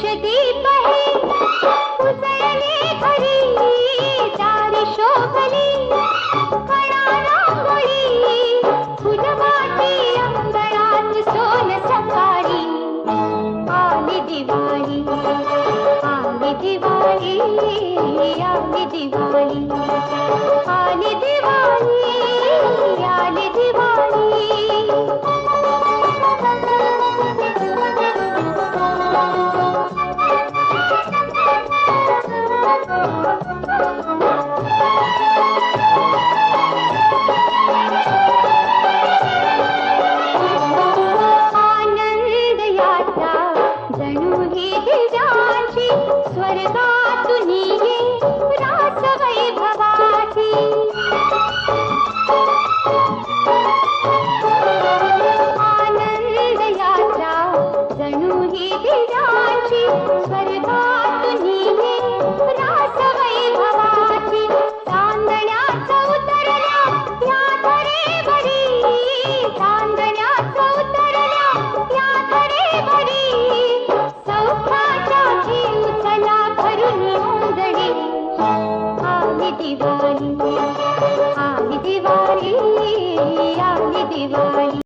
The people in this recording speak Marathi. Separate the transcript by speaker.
Speaker 1: दीप हे उजळले घरी दारी शोभली कळा रांगोळी फुलवाटी अंगणात सोन सकाळी आली दिवाळी आली दिवाळी आली दिवाळी आली दिवाळी आली दिवाळी आनंद यात्रा जणू ही दिव्यांची स्वर्गातून ये रास वैभवाची आनंद यात्रा जणू ही दिव्यांची स्वर्गातून ये रास वैभवाची चांदण्याचा उतरल्या या धरेवरी चांदण्याचा उतरल्या या धरेवरी सौख्याच्या घेऊ चला भरून ओंजळी आली दिवाळी आली दिवाळी